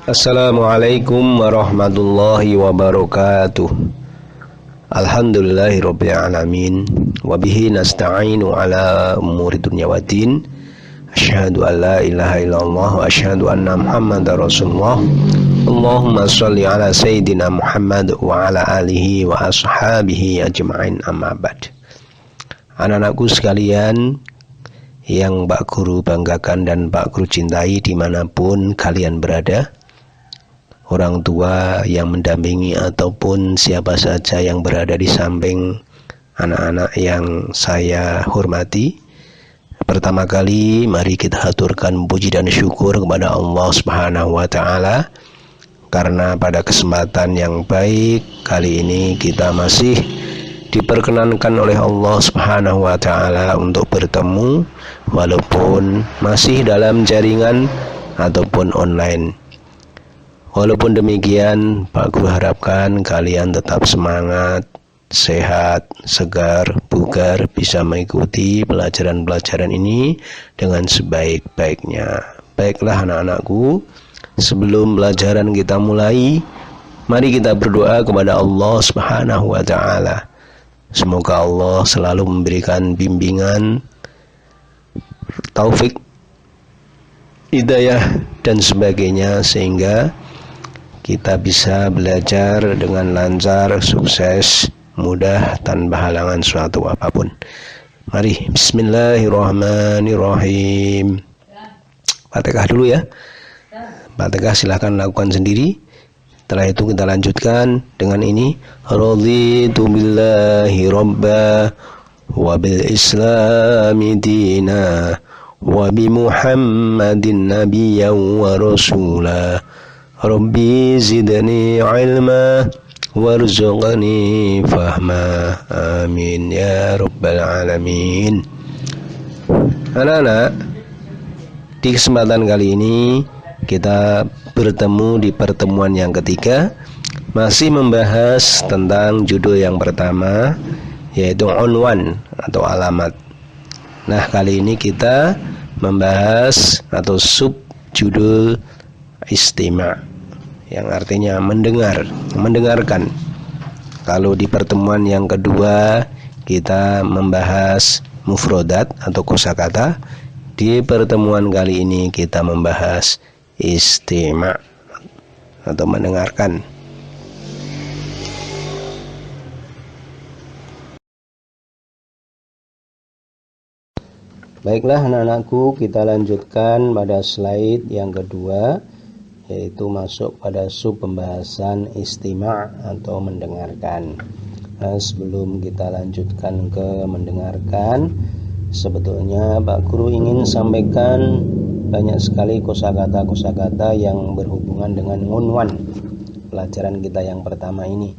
Assalamualaikum warahmatullahi wabarakatuh. Alhamdulillahirabbil alamin wa bihi nasta'inu ala umuri dunya waddin. Asyhadu an la ilaha illallah wa asyhadu anna Muhammadar Rasulullah. Allahumma shalli ala sayyidina Muhammad wa ala alihi wa ashabihi ajma'in, amma ba'd. Anak-anakku sekalian yang Pak Guru banggakan dan Pak Guru cintai dimanapun kalian berada, orang tua yang mendampingi ataupun siapa saja yang berada di samping anak-anak yang saya hormati, pertama kali mari kita haturkan puji dan syukur kepada Allah Subhanahu wa taala karena pada kesempatan yang baik kali ini kita masih diperkenankan oleh Allah Subhanahu wa taala untuk bertemu walaupun masih dalam jaringan ataupun online. Walaupun demikian, Pak Guru harapkan kalian tetap semangat, sehat, segar, bugar, bisa mengikuti pelajaran-pelajaran ini dengan sebaik-baiknya. Baiklah anak-anakku, sebelum pelajaran kita mulai, mari kita berdoa kepada Allah Subhanahu wa taala. Semoga Allah selalu memberikan bimbingan, taufik, hidayah dan sebagainya sehingga kita bisa belajar dengan lancar, sukses, mudah tanpa halangan suatu apapun. Mari bismillahirrahmanirrahim. Fatihah dulu ya. Fatihah silahkan lakukan sendiri. Setelah itu kita lanjutkan dengan ini. Raditu billahi rabba wa bil islami dina wa bi muhammadin nabiyyan wa rasula. Rabbi zidni ilma warzuqni fahma. Amin ya rabbal alamin. Anak-anak, di kesempatan kali ini kita bertemu di pertemuan yang ketiga, masih membahas tentang judul yang pertama, yaitu unwan atau alamat. Nah, kali ini kita membahas atau sub judul istima', yang artinya mendengarkan. Kalau di pertemuan yang kedua kita membahas mufrodat atau kosakata, di pertemuan kali ini kita membahas istima' atau mendengarkan. Baiklah anak-anakku, kita lanjutkan pada slide yang kedua, yaitu masuk pada sub pembahasan istima' atau mendengarkan. Nah, sebelum kita lanjutkan ke mendengarkan, sebetulnya Pak Guru ingin sampaikan banyak sekali kosakata-kosakata yang berhubungan dengan unwan pelajaran kita yang pertama ini.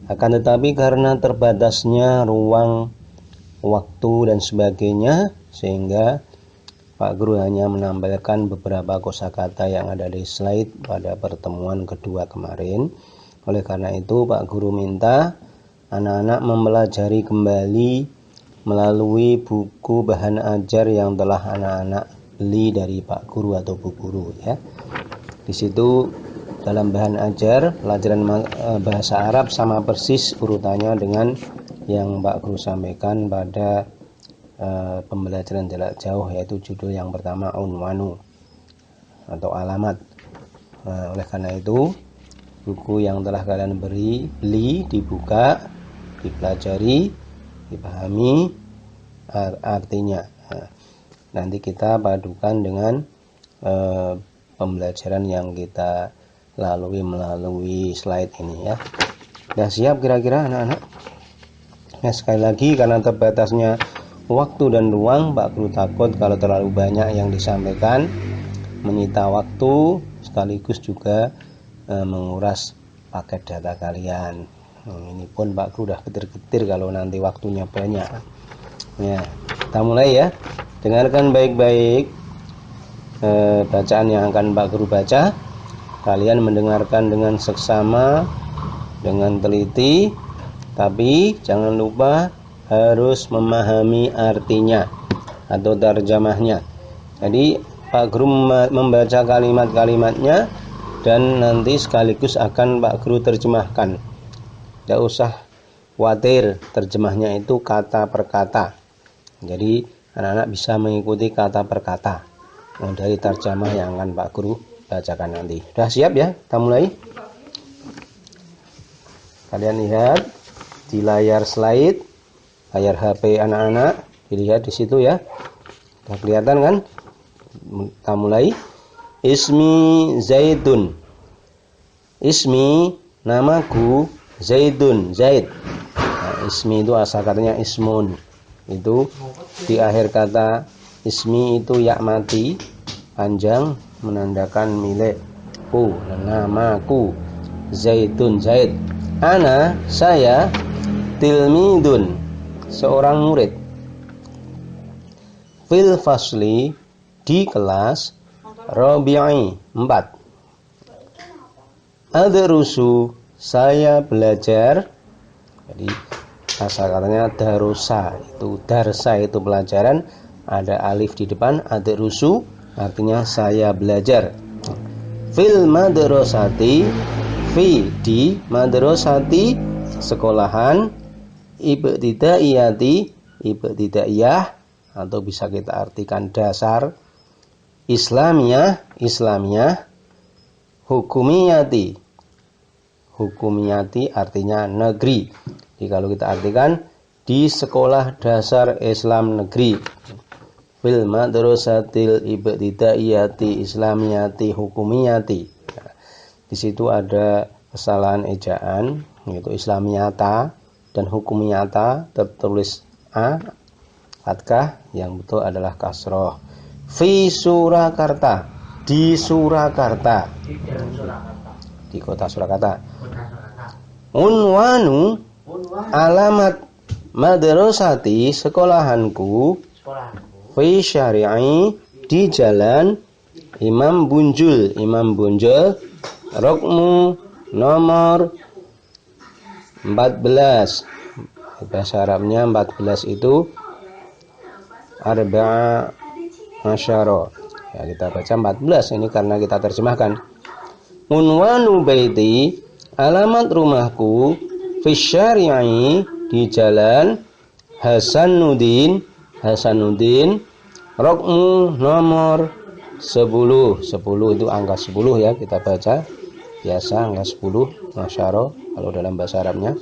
Akan tetapi karena terbatasnya ruang, waktu dan sebagainya, sehingga Pak Guru hanya menampilkan beberapa kosakata yang ada di slide pada pertemuan kedua kemarin. Oleh karena itu Pak Guru minta anak-anak mempelajari kembali melalui buku bahan ajar yang telah anak-anak beli dari Pak Guru atau Bu Guru ya. Di situ dalam bahan ajar pelajaran bahasa Arab sama persis urutannya dengan yang Pak Guru sampaikan pada pembelajaran jarak jauh, yaitu judul yang pertama unwanu atau alamat. Oleh karena itu buku yang telah kalian beli dibuka, dipelajari, dipahami artinya. Nanti kita padukan dengan pembelajaran yang kita lalui melalui slide ini ya. Sudah siap kira-kira anak-anak? Nah, sekali lagi karena terbatasnya waktu dan ruang, Pak Guru takut kalau terlalu banyak yang disampaikan menyita waktu sekaligus juga menguras paket data kalian. Ini pun Pak Guru udah getir-getir kalau nanti waktunya banyak. Ya, kita mulai ya. Dengarkan baik-baik bacaan yang akan Pak Guru baca. Kalian mendengarkan dengan seksama, dengan teliti, tapi jangan lupa harus memahami artinya atau terjemahnya. Jadi Pak Guru membaca kalimat-kalimatnya, dan nanti sekaligus akan Pak Guru terjemahkan. Tidak usah khawatir, terjemahnya itu kata per kata. Jadi anak-anak bisa mengikuti kata per kata dari terjemah yang akan Pak Guru bacakan nanti. Sudah siap ya? Kita mulai. Kalian lihat di layar slide, layar HP anak-anak, dilihat di situ ya. Sudah kelihatan kan? Kita mulai. Ismi Zaidun. Ismi, namaku, Zaidun, Zaid. Nah, ismi itu asal katanya ismun. Itu di akhir kata ismi itu ya mati panjang menandakan milikku, namaku, Zaidun, Zaid. Ana, saya, tilmidun, seorang murid. Fil fasli, di kelas, Rabi'i 4. Adrusu, saya belajar. Jadi asal katanya darusa, itu darsa itu pelajaran, ada alif di depan. Adrusu artinya saya belajar. Fil madrasati, fi di madrasati sekolahan, ibtidaiyati ibtidaiyah atau bisa kita artikan dasar, Islamiyah, Islamiyah, hukumiyati, hukumiyati artinya negeri. Jadi kalau kita artikan di sekolah dasar Islam negeri, fil madrasatil ibtidaiyati islamiyati hukumiyati. Nah, di situ ada kesalahan ejaan, yaitu islamiyata dan hukumiyata tertulis a fathah, yang betul adalah kasroh. Fi Surakarta, di Surakarta, di kota Surakarta. Unwanu, alamat madrasati, sekolahanku, fi syari'i, di jalan Imam Bunjul, Imam Bunjul, rokmu, nomor 14. Bahasa Arabnya 14 itu arba'a asyara. Ya, kita baca 14 ini karena kita terjemahkan. Unwanu baiti, alamat rumahku, fi syari'i, di jalan Hasanuddin, Hasanuddin, rokmu, nomor 10. 10 itu angka 10 ya, kita baca biasa angka 10 asyara kalau dalam bahasa Arabnya.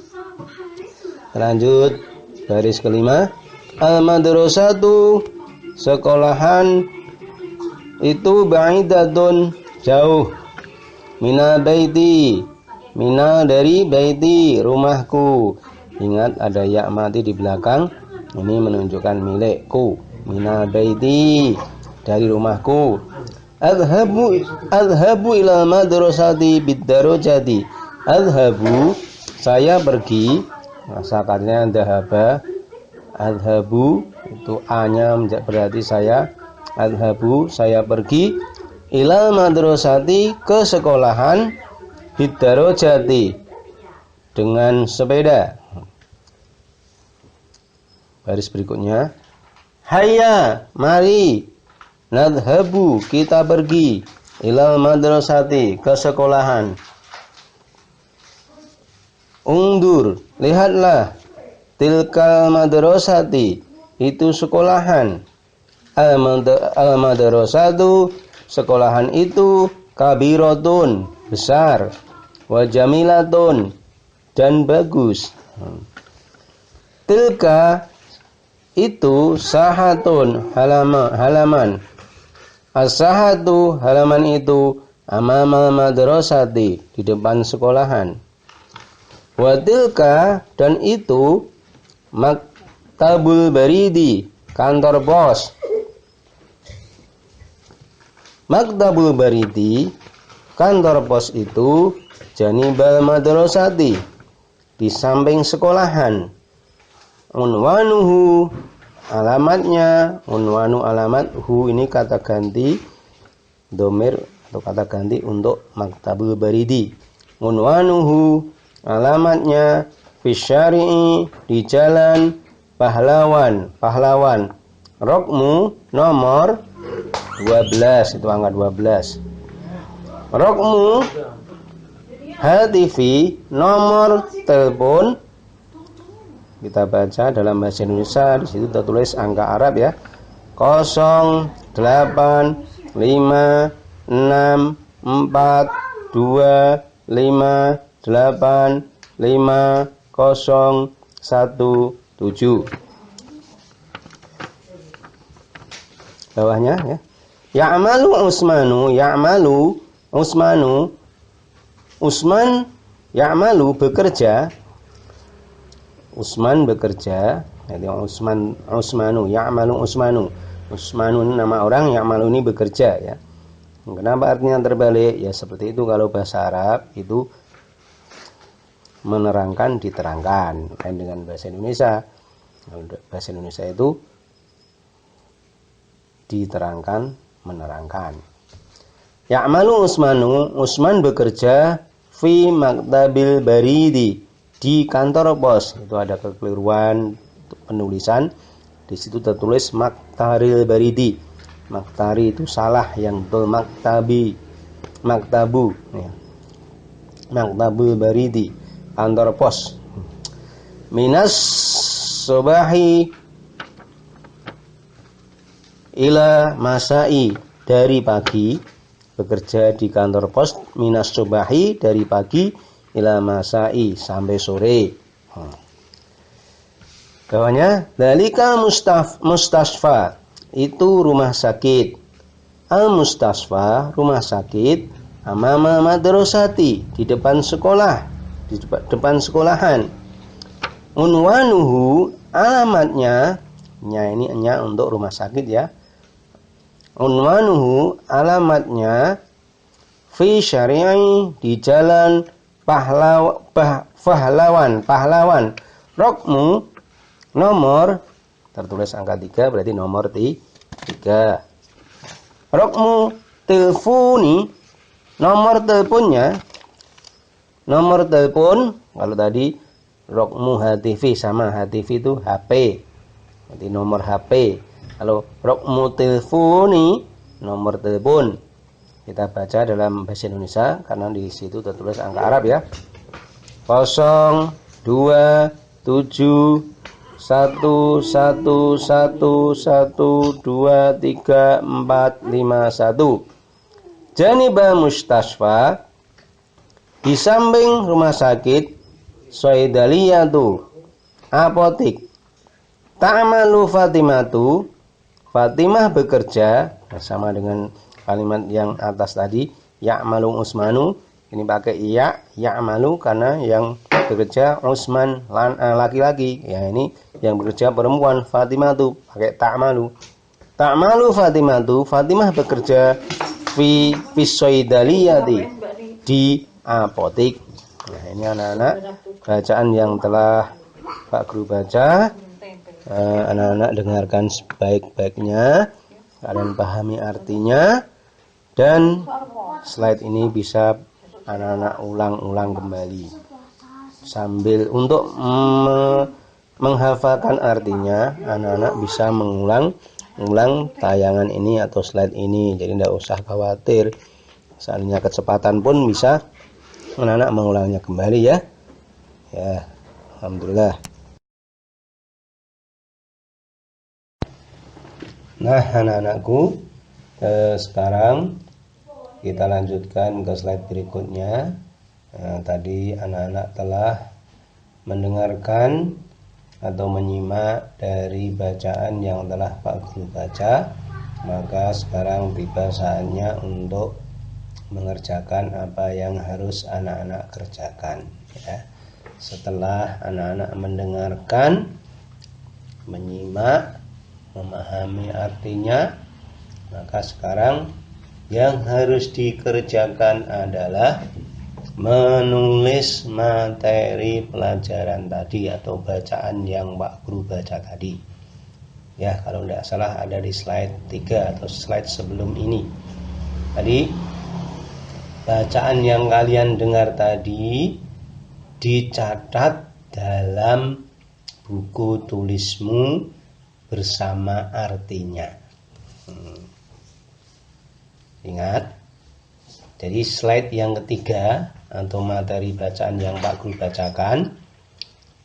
Lanjut baris kelima. Al-madrasatu, sekolahan itu, ba'idatun, jauh, mina baiti, mina dari baiti, rumahku. Ingat ada ya mati di belakang, ini menunjukkan milikku. Mina baiti, dari rumahku. Adhabu ila madrasati bid-darajati. Adhabu, saya pergi. Masakannya dahaba. Adhabu itu a-nya berarti saya. Adhabu, saya pergi. Ila madrasati, ke sekolahan. Bid-darajati, dengan sepeda. Baris berikutnya. Hayya, mari. Nadhabu, kita pergi. Ilal madrasati, ke sekolahan. Ungdur, lihatlah. Tilkal madrasati, itu sekolahan. Al-madrasatu, sekolahan itu, kabiratun, besar. Wa jamilatun, dan bagus. Tilka, itu, sahatun, halaman. As-sahatu, halaman itu, amamal madrasati, di depan sekolahan. Wa tilka, dan itu, maktabul baridi, kantor pos. Maktabul baridi, kantor pos itu, janibal madrasati, di samping sekolahan. Unwanuhu, alamatnya. Unwanu, alamat. Hu, ini kata ganti domir atau kata ganti untuk maktabul baridi. Unwanuhu, alamatnya. Fisyari'i, di jalan Pahlawan, Pahlawan. Rokmu, nomor 12, itu angka 12. Rokmu hatifi, nomor telepon. Kita baca dalam bahasa Indonesia, di situ tertulis angka Arab ya. 085642585017. Bawahnya ya. Ya'malu Usmanu, Usman ya'malu bekerja. Usman bekerja. Jadi Usmanu ya'malu Usmanu. Usmanu ini nama orang, ya'malu ini bekerja ya. Kenapa artinya terbalik? Ya seperti itu kalau bahasa Arab itu menerangkan diterangkan, lain dengan bahasa Indonesia. Kalau bahasa Indonesia itu diterangkan menerangkan. Ya'malu Usman bekerja fi maktabil baridi, di kantor pos. Itu ada kekeliruan penulisan. Di situ tertulis maktaril baridi. Maktari itu salah, yang betul maktabu ya. Maktabul baridi, kantor pos. Minas sobahi ila masai, dari pagi, bekerja di kantor pos. Minas sobahi, dari pagi, ila masai, sampai sore. Bawahnya dalika mustasfa, itu rumah sakit. Al mustasfa, rumah sakit. Amama madrasati, di depan sekolah, di depan sekolahan. Unwanuhu, alamatnya, ini nya untuk rumah sakit ya. Unwanuhu, alamatnya, fi syari'i, di jalan Pahlawan. Rokmu, nomor, tertulis angka 3, berarti nomor 3. Rokmu telefoni, nomor teleponnya. Nomor telepon, kalau tadi rokmu hatifi, sama hatifi itu HP, berarti nomor HP. Kalau rokmu telefoni, nomor telepon. Kita baca dalam bahasa Indonesia karena di situ tertulis angka Arab ya. 0271111123451. Janibal mustasfa, di samping rumah sakit. Soidaliyatu, apotik. Ta'malu Fatimatu, Fatimah bekerja. Sama dengan kalimat yang atas tadi, ya'malu Usmanu. Ini pakai ya'malu karena yang bekerja Usman laki-laki. Ya, ini yang bekerja perempuan, Fatimatu, pakai ta'malu. Ta'malu Fatimatu, Fatimah bekerja fi soidaliyati, di apotik. Nah, ini anak-anak bacaan yang telah Pak Guru baca. Anak-anak dengarkan sebaik-baiknya, kalian pahami artinya, dan slide ini bisa anak-anak ulang-ulang kembali sambil untuk menghafalkan artinya. Anak-anak bisa mengulang tayangan ini atau slide ini, jadi tidak usah khawatir. Seandainya kecepatan pun bisa anak-anak mengulangnya kembali ya. Ya, alhamdulillah. Nah, anak-anakku, sekarang kita lanjutkan ke slide berikutnya. Tadi anak-anak telah mendengarkan atau menyimak dari bacaan yang telah Pak Guru baca. Maka sekarang tiba saatnya untuk mengerjakan apa yang harus anak-anak kerjakan ya. Setelah anak-anak mendengarkan, menyimak, memahami artinya, maka sekarang yang harus dikerjakan adalah menulis materi pelajaran tadi atau bacaan yang Pak Guru baca tadi. Ya, kalau tidak salah ada di slide 3 atau slide sebelum ini. Tadi bacaan yang kalian dengar tadi dicatat dalam buku tulismu bersama artinya. Ingat, Jadi slide yang ketiga atau materi bacaan yang Pak Guru bacakan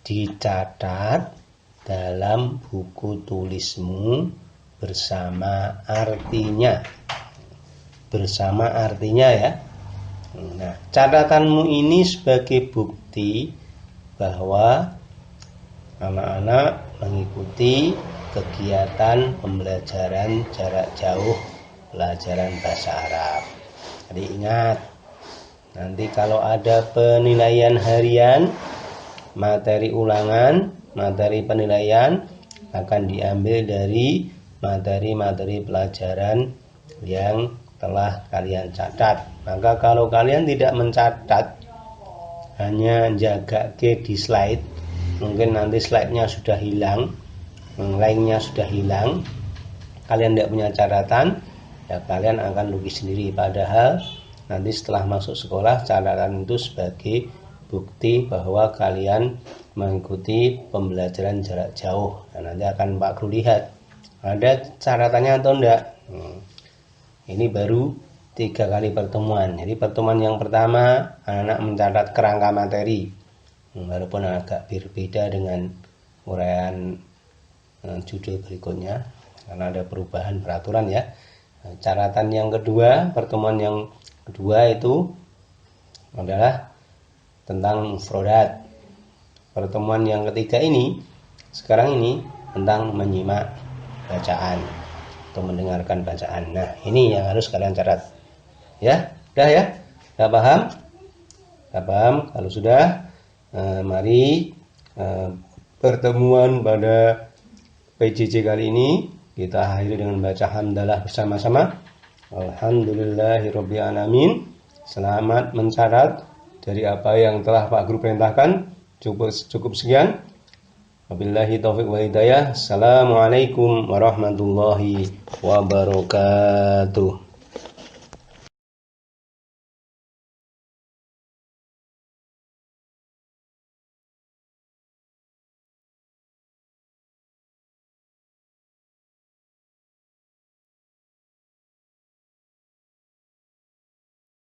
dicatat dalam buku tulismu bersama artinya. Bersama artinya ya. Nah, catatanmu ini sebagai bukti bahwa anak-anak mengikuti kegiatan pembelajaran jarak jauh pelajaran bahasa Arab. Jadi ingat, nanti kalau ada penilaian harian, materi ulangan, materi penilaian akan diambil dari materi-materi pelajaran yang telah kalian catat. Maka kalau kalian tidak mencatat, hanya jaga ke di slide, mungkin nanti slide-nya sudah hilang, lainnya sudah hilang, kalian tidak punya catatan, ya kalian akan rugi sendiri. Padahal nanti setelah masuk sekolah, catatan itu sebagai bukti bahwa kalian mengikuti pembelajaran jarak jauh. Nah, nanti akan Pak Guru lihat ada catatannya atau enggak. Ini baru 3 kali pertemuan. Jadi pertemuan yang pertama anak-anak mencatat kerangka materi, walaupun agak berbeda dengan uraian judul berikutnya karena ada perubahan peraturan ya. Catatan yang kedua, pertemuan yang kedua itu adalah tentang mufradat. Pertemuan yang ketiga ini sekarang ini tentang menyimak bacaan atau mendengarkan bacaan. Nah, ini yang harus kalian catat. Ya, udah ya? Udah paham? Udah paham? Kalau sudah, mari pertemuan pada PJJ kali ini kita akhiri dengan baca hamdalah bersama-sama. Alhamdulillahirabbil alamin. Selamat mencatat dari apa yang telah Pak Guru perintahkan. Cukup sekian. Wabillahi taufiq wal hidayah. Assalamualaikum warahmatullahi wabarakatuh.